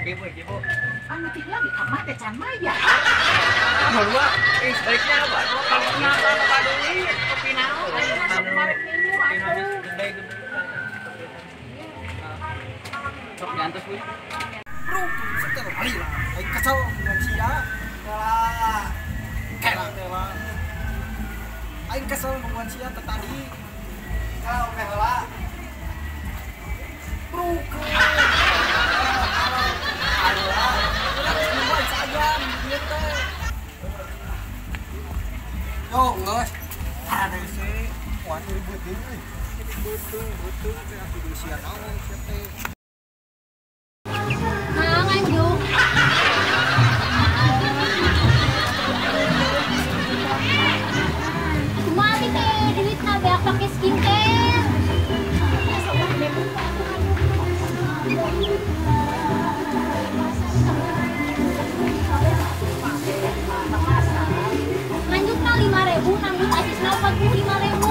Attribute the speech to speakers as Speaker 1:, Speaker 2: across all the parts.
Speaker 1: Ibu.
Speaker 2: Anu tik lagi kamar teh can maya.
Speaker 1: Bahwa sebaiknya apa? Kalau kenapa Pak Dwi?
Speaker 2: Kopi naon aya masuk barek minum atuh.
Speaker 1: Gede. Sok nyantos Bu.
Speaker 3: Bro, setel kali lah. Aing kesel dengan sia. Kalah. Kalah. Aing kesel dengan sia tadi. Kalau kalah. Bro, yo, guys. Ada sih. Wah, ribut ini. Betul. Kayak aku usia naon siap teh.
Speaker 4: Nah, nganjuk. Cuma teh duit na beak pakai skincare. Nganjuk na 5.000, nambut asis na 45.000.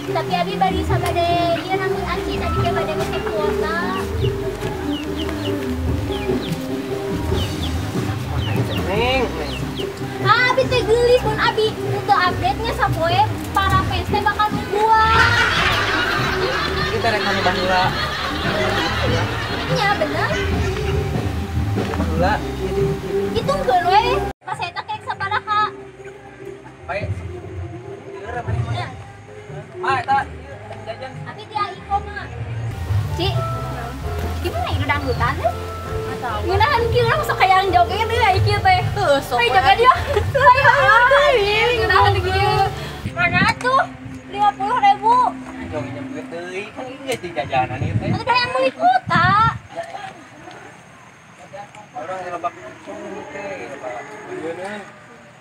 Speaker 4: Tapi abi bari sabade dia nambut aci tadi ke bade ngecek kuota. Abi teh geuli pun abi untuk update-nya sapoe para fans teh bakal nungguan.
Speaker 1: Kita rek mani bahula.
Speaker 4: Iya bener.
Speaker 1: Bahula.
Speaker 4: Itu enggak we. Pas eta kayak sabaraha.
Speaker 1: Baik. Deureum mani mah. Ah, eta jajan.
Speaker 4: Abi dia iko mah. Ci. Gimana ini dangdutan deh? Ngeunahan kieu urang sok hayang joget deui ai kieu teh. Heuh, sok. Ai joget dia. Hayang ngeunahan kieu. Mana atuh? 50.000.
Speaker 1: Jong minjem duit deui. Kan ieu geus di jajanan ieu teh.
Speaker 4: Atuh da yang beli kuota.
Speaker 1: Orang ngelebak teh, Pak.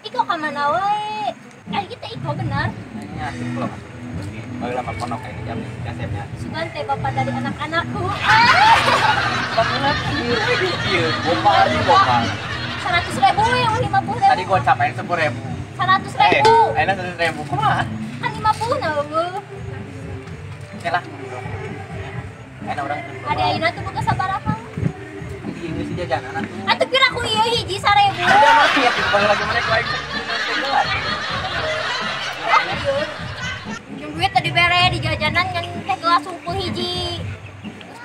Speaker 4: Iko ka mana we? Kita iko bener.
Speaker 1: Ini asik belum? Bageula mah ponok ini jam kasepnya.
Speaker 4: Sugan teh bapak dari anak-anakku.
Speaker 1: Bangunan ieu bokal.
Speaker 4: 100.000 we, 50.000.
Speaker 1: Tadi gua capain 10.000.
Speaker 4: 100.000.
Speaker 1: Ayeuna 100.000 kumaha?
Speaker 4: Kan 50 na eueuh.
Speaker 1: Oke lah. Ayeuna urang
Speaker 4: Adi ayeuna tuh buka sabaraha?
Speaker 1: di ieu si jajanan atuh.
Speaker 4: Atuh pira ku ieu hiji 1.000.
Speaker 1: Udah mati ya bagi lagi mana ku aing gelas.
Speaker 4: Jeung duit tadi bere di jajanan ngan teh gelas hungkul hiji.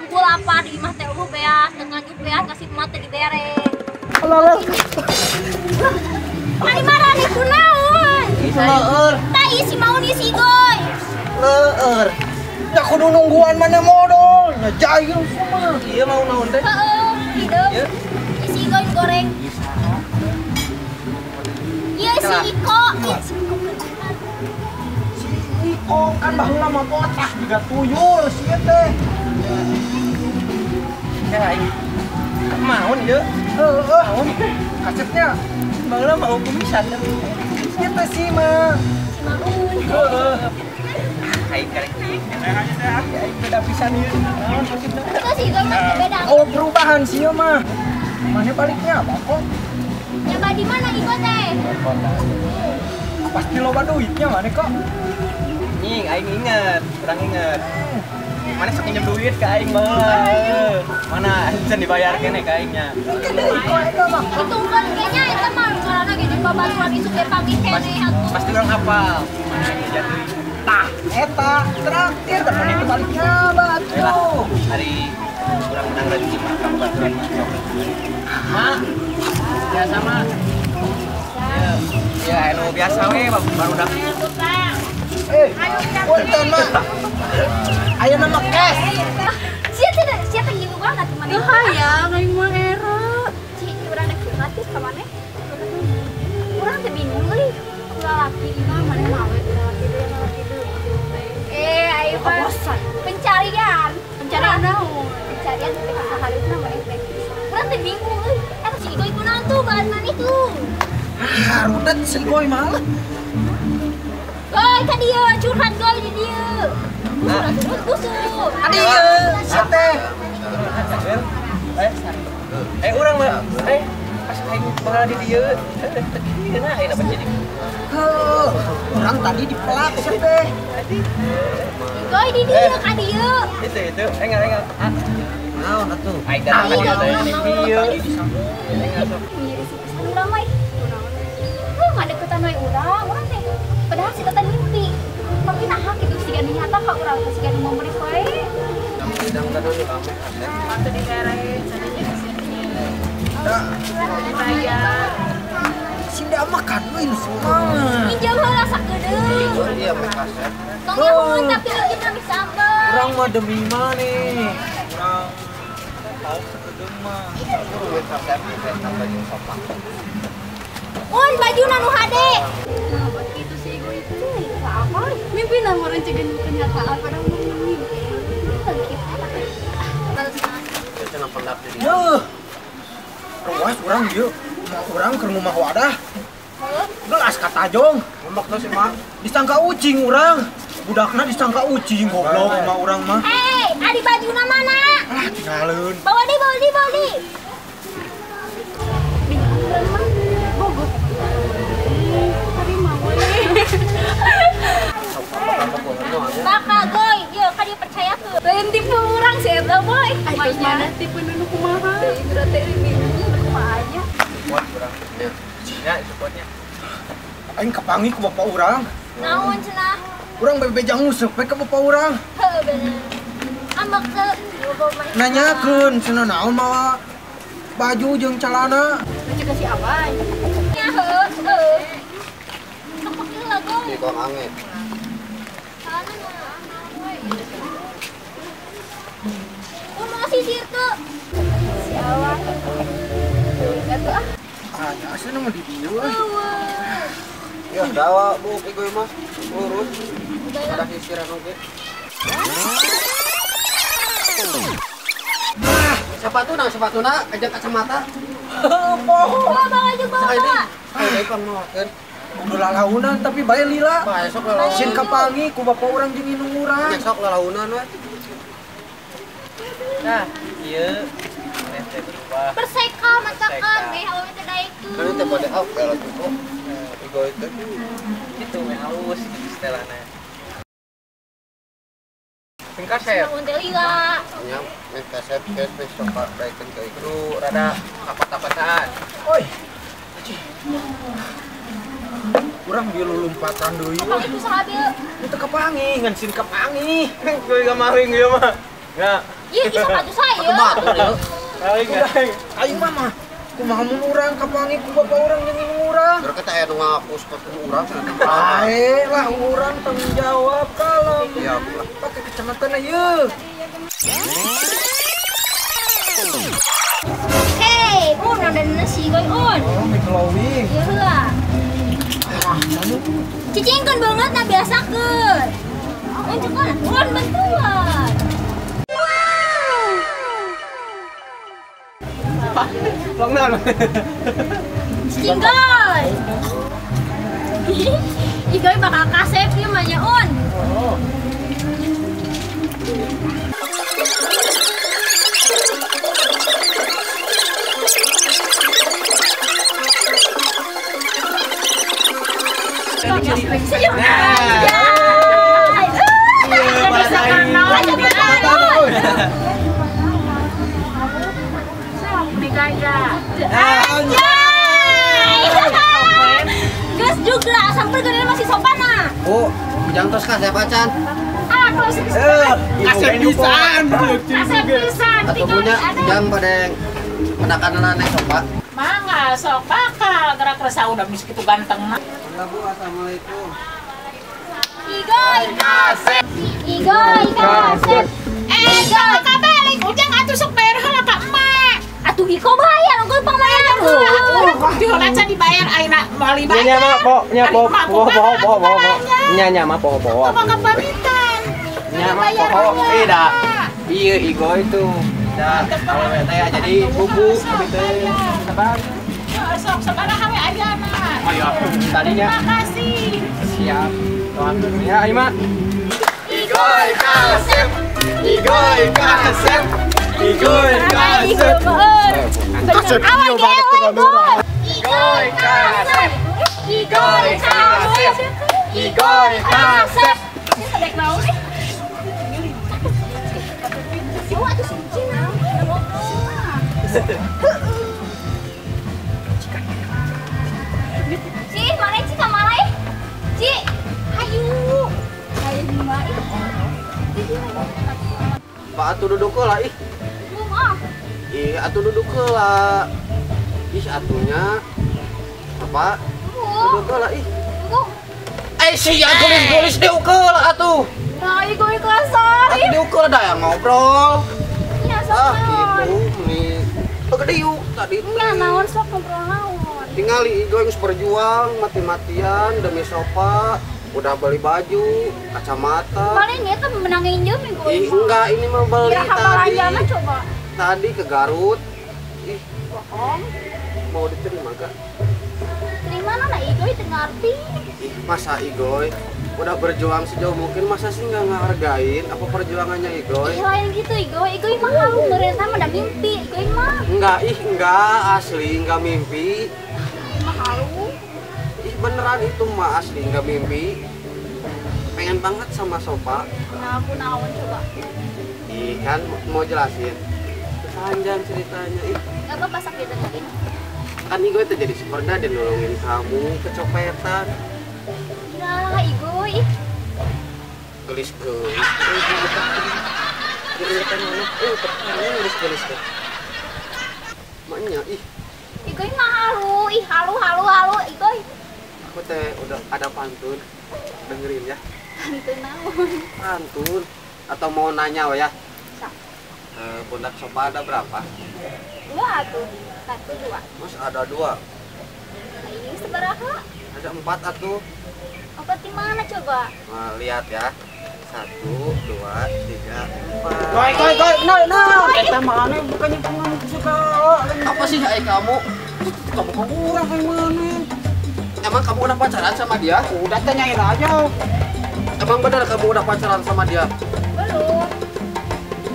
Speaker 4: Hungkul lapar di imah teh eueuh beas, teu nganjuk beas kasih mah teh dibere.
Speaker 3: Alah.
Speaker 4: Ani marani kunaon?
Speaker 3: Leur.
Speaker 4: Tah isi mau isi goy.
Speaker 3: Leur. Ya kudu nungguan mana modal. Ya jahil semua.
Speaker 1: Ieu mau naon teh?
Speaker 4: Heeh, hidup. Isi goy goreng. Iya si Iko.
Speaker 3: Oh kan baheula mah bocah juga tuyul sieun teh.
Speaker 1: Ya aing. Maun ieu.
Speaker 3: Heeh. Kasetnya
Speaker 1: Baheula mau kumisan teh.
Speaker 3: ieu teh sih mah. Heeh.
Speaker 1: Aing karek ieu.
Speaker 3: Aing beda pisan ieu. Naon maksudna?
Speaker 4: Itu si Iko mah beda.
Speaker 3: Oh perubahan sih mah. Mana baliknya apa kok?
Speaker 4: Nyoba di mana Iko teh?
Speaker 3: Pasti loba duitnya mana kok?
Speaker 1: Nying aing inget, kurang inget. Mana sok pinjem duit ke aing baheula. Mana bisa dibayar kene ka aingnya.
Speaker 4: Itu kan kayaknya itu mah karena gitu babatuan isu teh pagi kene atuh.
Speaker 1: Pasti orang hafal. Jadi
Speaker 3: Tah, eta traktir temen itu baliknya batu.
Speaker 1: hari kurang menang rezeki mah kamu bantuan mah. Mak. Ya sama. Ya, anu biasa we baru dak.
Speaker 3: Punten mah. Aya nama cash.
Speaker 4: Siapa gitu banget teman itu.
Speaker 5: Hayang aing mah era.
Speaker 4: Ci urang dek gratis ka maneh. Urang teh bingung euy. Ulah laki imah maneh mawe ulah laki deui. Ayo mah pencarian naon? Pencarian teh ka hareupeuna maneh teh. Urang teh bingung euy. Eta si Iko naon tuh bahan man itu.
Speaker 3: Harudet si Goy mah.
Speaker 4: ka dia curhat goy di dia. Busuk.
Speaker 3: Sate.
Speaker 1: Urang mah pas aing bakal di dieu teu nah ayeuna jadi.
Speaker 3: Orang tadi dipelak sate.
Speaker 4: Goy di dia ka dia.
Speaker 1: Itu enggak.
Speaker 3: Naon atuh?
Speaker 1: Aing datang ka dieu teh di dieu.
Speaker 4: Urang mah. Nggak deketan wae urang teh. Padahal si tata mimpi. Tapi nah gitu sih kan nyata ka urang sih kan mau beri wae.
Speaker 1: Sedang kan dulu kami.
Speaker 5: Waktu di daerah sana di sini. Dibayar.
Speaker 3: Sinda makan we nu semua.
Speaker 4: Pinjam heula sakedeung.
Speaker 1: Iya make kaset.
Speaker 4: Tong nyahoan tapi kita bisa ambil.
Speaker 3: Urang mah demi maneh.
Speaker 1: Urang tahu sekedeng mah. Aku we kaset teh tambah jeung sopak.
Speaker 4: Un baju nanu hade.
Speaker 5: Begitu sih gue itu.
Speaker 4: Apa?
Speaker 5: Mimpi nama orang cegan kenyataan pada mimpi.
Speaker 1: Itu na pendak di dieu.
Speaker 3: Yuh. Ruas urang ieu. Urang ke rumah wadah. Gelas katajong.
Speaker 1: Ngomong tuh sih mah.
Speaker 3: Disangka ucing urang. Budakna disangka ucing goblok sama urang mah.
Speaker 4: Hei, adi baju na mana?
Speaker 3: Alah tinggalin.
Speaker 4: Bawa di. Bakal goy, yuk kan dia percaya ke. Lain tipe orang sih eta boy.
Speaker 5: Terus mana tipe nunu kumaha?
Speaker 4: Berarti ini kumaha aja.
Speaker 1: Buat urang. Ya, supportnya.
Speaker 3: Aing kepangi ku bapak urang.
Speaker 4: Naon cenah?
Speaker 3: Urang bebejang nguseup we ka bapak urang.
Speaker 4: Heuh bener. Ambek ke
Speaker 3: Nanyakeun cenah naon mawa baju jeung celana.
Speaker 5: Lucu kasih apa?
Speaker 4: nya heuh. Sok lah goy.
Speaker 1: Di kong angin.
Speaker 4: Mau sisir tuh. Sialan. Itu ah.
Speaker 3: Ah, asana mah di dieu.
Speaker 1: Ya, dawa bu ieu mah. Lurus. Ada sisiran oge. Sepatuna aja kacamata.
Speaker 4: Bawa aja bawa.
Speaker 1: Ayo pang mokeun.
Speaker 3: Kudu lalaunan tapi bae lila.
Speaker 1: Bae sok lalaunan.
Speaker 3: Sin kepangi ku bapak urang jeung indung urang.
Speaker 1: Sok lalaunan we. Nah, ieu teh berubah.
Speaker 4: Perseka macakan meh awe teh daekeun.
Speaker 1: Kan teh pada auf kalau tuh. Igo itu. Itu meh halus istilahna. Singkat saya.
Speaker 4: Namun teh lila.
Speaker 1: Nya meh kaset ke sok baikeun ke itu rada kapat-kapatan.
Speaker 3: Oi. Urang bieu lompatan deui.
Speaker 4: Apa itu sahabieu?
Speaker 3: Itu kepangi, ngan sin kepangi.
Speaker 1: Kuy kamaring ieu mah. Enggak.
Speaker 4: Iya, ieu sepatu saya.
Speaker 1: Aing aing.
Speaker 3: Aing mah kumaha mun urang kepangi ku bapak urang jeung indung urang.
Speaker 1: Berarti kita aya nu ngapus ke urang cenah.
Speaker 3: Bae lah urang tanggung jawab kalau
Speaker 1: Iya,
Speaker 3: pakai kacamata na ieu.
Speaker 4: Hei, ada nasi goy un.
Speaker 3: Oh, mi glowing.
Speaker 4: Ieu heula. Cicingkeun banget nah biasakeun. Unjukkeun, un bantuan.
Speaker 1: Longnan.
Speaker 4: Cicingkeun. Igoy bakal kasep ieu mah nya un.
Speaker 1: Oh.
Speaker 4: Senyum. Gus juga sampai gede masih sopan nah.
Speaker 1: Oh, jangan terus kasih pacan.
Speaker 4: Aduh,
Speaker 1: Kasih pisan.
Speaker 4: asep pisan.
Speaker 1: Atau punya jangan pada penakanan aneh sopak.
Speaker 2: Mangga sok bakal gerak resa udah mis gitu ganteng mah.
Speaker 1: Bu, assalamualaikum.
Speaker 4: Igoy kasep. Igoy kasep.
Speaker 2: Jangan kabalik ujang atuh sok bayar heula ka emak.
Speaker 4: Atuh iko bayar engko pamayan.
Speaker 2: Di heula can dibayar ayeuna meuli bayar.
Speaker 1: Nya mah po, nya po, po. Nya mah po.
Speaker 2: Apa kepamitan?
Speaker 1: Nya mah po. Tidak. Iya, igo itu. Dan kalau teh jadi bumbu gitu. Sabar.
Speaker 2: Sok sabaraha we ayeuna.
Speaker 1: Ayo, tadinya
Speaker 2: Terima kasih.
Speaker 1: siap. Ya, ayo mah.
Speaker 3: Igoy kasep, igoy kasep, igoy kasep. Kasep video banget tuh kamera. Igoy kasep, igoy kasep, igoy kasep.
Speaker 4: Sedek mau nih. Siwa tuh si Cina. Ci, mana Ci kamar eh? Ci, ayo. Ayo di mana?
Speaker 3: Pak atuh duduk lah ih.
Speaker 4: Belum ah.
Speaker 3: Ih atuh duduk lah. Ih atunya apa? Duduk lah ih.
Speaker 4: Belum.
Speaker 3: Sia tulis diukel atuh.
Speaker 4: Nah, gue kasar.
Speaker 3: Atuh diukel dah yang ngobrol.
Speaker 4: Iya,
Speaker 3: Ah
Speaker 4: sok.
Speaker 3: gitu nih. Pegediuk tadi.
Speaker 4: Enggak naon sok ngobrol naon.
Speaker 3: Tingali gue harus berjuang mati-matian demi sofa. Udah beli baju, kacamata.
Speaker 4: Paling itu menangin jam nih gue.
Speaker 3: Ih enggak ini mah beli
Speaker 4: Kira
Speaker 3: tadi.
Speaker 4: hafal coba.
Speaker 3: Tadi ke Garut. Ih
Speaker 4: Bohong.
Speaker 3: mau diterima gak?
Speaker 4: Terima nana Igoy ngerti.
Speaker 3: Ih masa Igoy udah berjuang sejauh mungkin masa sih nggak ngehargain apa perjuangannya Igoy?
Speaker 4: Ih lain gitu Igoy mah halu ngerasa mah ada mimpi. Igoy mah
Speaker 3: Enggak asli nggak mimpi.
Speaker 4: mah halu.
Speaker 3: Ih beneran itu mah asli nggak mimpi. Pengen banget sama Sopa.
Speaker 4: Nah aku naon coba.
Speaker 3: Ih kan mau jelasin. Panjang ceritanya ih.
Speaker 4: Gak apa-apa sakit dengerin.
Speaker 3: Kan Igoy tuh jadi super dad nolongin kamu kecopetan.
Speaker 4: Gila Igoy.
Speaker 3: Gelis Giliran mana? Gelis Maknya ih
Speaker 4: Igoy mah halu. Ih halu Igoy.
Speaker 3: aku teh udah ada pantun dengerin ya.
Speaker 4: Itu naon.
Speaker 3: Pantun atau mau nanya ya?
Speaker 4: Sak.
Speaker 3: Pundak Sopa ada berapa?
Speaker 4: Dua tuh. 1, 2.
Speaker 3: Mas ada 2.
Speaker 4: Nah ini seberapa?
Speaker 3: Ada 4 atuh.
Speaker 4: Apa di mana coba?
Speaker 3: Nah, lihat ya. 1, 2, 3, 4.
Speaker 2: No. Kita mana bukannya pengen suka.
Speaker 3: Apa sih hai kamu? Kamu orang kayak mana? Emang kamu udah pacaran sama dia?
Speaker 2: Udah tanyain aja.
Speaker 3: Emang benar kamu udah pacaran sama dia?
Speaker 4: Belum.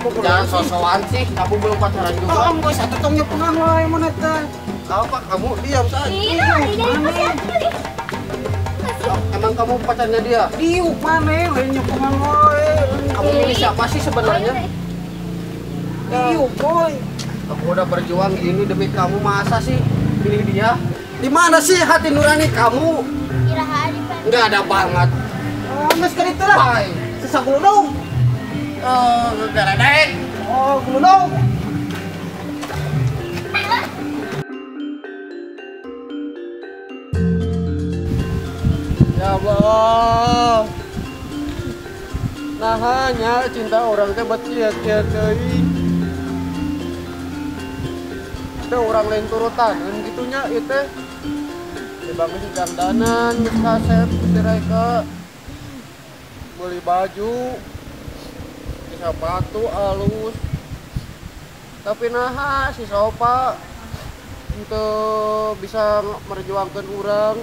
Speaker 3: Jangan sosokan sih, kamu belum pacaran juga.
Speaker 2: Oh, gue satu tongnya pengen wae mana teh.
Speaker 3: Apa kamu diam saja?
Speaker 4: Iya, ini masih ada.
Speaker 3: Emang kamu pacarnya dia?
Speaker 2: Diuk mana lainnya pengen wae.
Speaker 3: Kamu ini siapa sih sebenarnya?
Speaker 2: Diuk boy.
Speaker 3: Aku udah berjuang gini demi kamu, masa sih pilih dia? Di mana sih hati nurani kamu?
Speaker 4: Iraha di pan.
Speaker 3: Nggak ada banget.
Speaker 2: Oh, mas kan itu lah.
Speaker 3: Bye.
Speaker 2: Sesak dong.
Speaker 3: Geredek.
Speaker 2: Oh, dong.
Speaker 3: Ya Allah. Nah hanya cinta orang teh buat sia-sia deui. Teh orang lain turutan gitunya ieu teh. Dibangun si dandanan, geus kasep si Reka. Beli baju, sepatu alus. Tapi nah si Sopa untuk bisa merjuangkan orang.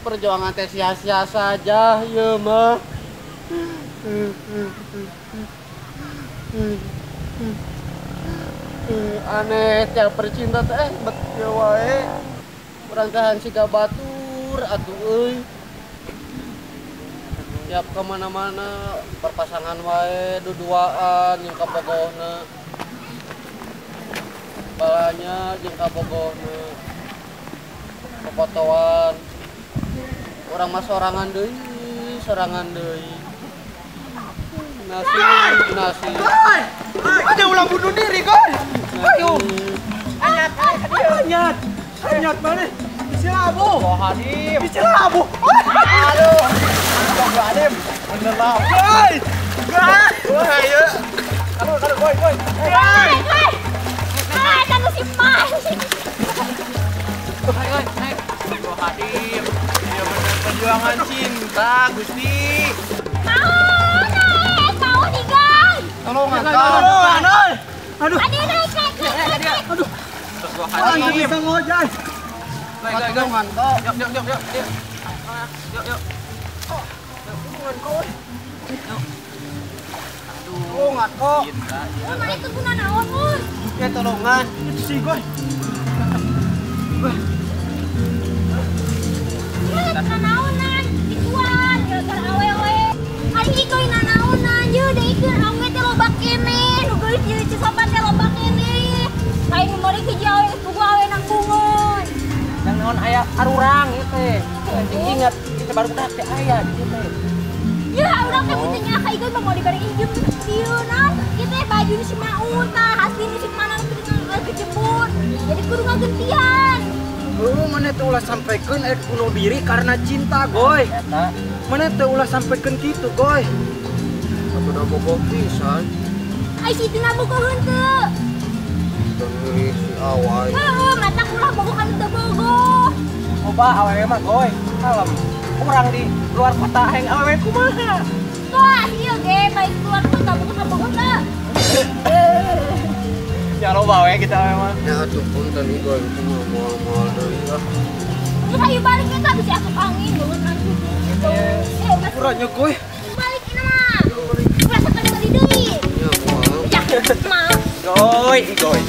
Speaker 3: Perjuangan teh sia-sia saja ya mah. Aneh tiap percinta teh betul wae. Perantahan siga batur atuh euy. Tiap kemana-mana perpasangan wae duduaan yang kabogohna. Balanya jeung kabogohna. Fotoan. Orang mah sorangan deui. Nasi.
Speaker 2: Ada ulang bunuh diri, guys. Ayo. Anyat mana? Cilabu.
Speaker 1: Oh, Hadim.
Speaker 2: Di Cilabu.
Speaker 1: Aduh. Bang Hadim. Bener lah.
Speaker 2: Guys.
Speaker 1: Ayo. Aduh, boy.
Speaker 4: Hai, kan si Mai.
Speaker 1: Bang Hadim. Dia bener perjuangan cinta, Gusti.
Speaker 4: Mau nih, guys.
Speaker 3: Tolong
Speaker 2: Aduh.
Speaker 4: Naik.
Speaker 2: Aduh.
Speaker 1: Bang
Speaker 2: Nggak
Speaker 1: Hadim.
Speaker 2: bisa ngojek.
Speaker 3: Yuk.
Speaker 1: Yuk.
Speaker 3: Tolongan kok.
Speaker 4: Oh, mana itu guna naon, Mus?
Speaker 3: Ya tolongan. Itu sih gue.
Speaker 4: Iya, nanaonan, dikuan, gara-gara awewe. Hari ini kau nanaonan, yuk deh ikut awe teh loba kene, nugeus jeung cisopan teh loba kene. Lain mari ke jawe, kudu awe nang bungon.
Speaker 1: Yang naon aya arurang ieu teh. Ingat kita baru dak teh aya di teh.
Speaker 4: Ya, urang teh mutinya ka ieu mau dibari injem dieu naon. Ieu teh baju si Maun tah, hasilna si mana kejebur. Jadi kudu ngagentian.
Speaker 3: Mana teh ulah sampaikan bunuh diri karena cinta, goy.
Speaker 1: Eta
Speaker 3: Mana teh ulah sampaikan gitu, goy. Atuh da bogoh pisan.
Speaker 4: Ai si tina bogoheun teu.
Speaker 3: Teu si awai.
Speaker 4: Heuh, mata ulah bogohan teu bogoh.
Speaker 1: loba awewe mah goy. Kalem. Urang di luar kota heng awewe kumaha?
Speaker 4: Wah, ieu ge baik keluar tuh kamu ke bogoh teu.
Speaker 1: Ya loba we kita awewe mah.
Speaker 3: Ya atuh punten ieu goy, moal-moal deui lah.
Speaker 4: Terus ayo balik kita bisa asup angin, bangun nanti.
Speaker 3: Kurangnya goy.
Speaker 4: Balik ini mah. Rasa kada balik deui.
Speaker 3: Ya moal.
Speaker 4: Ya, mah.
Speaker 1: Goy, goy.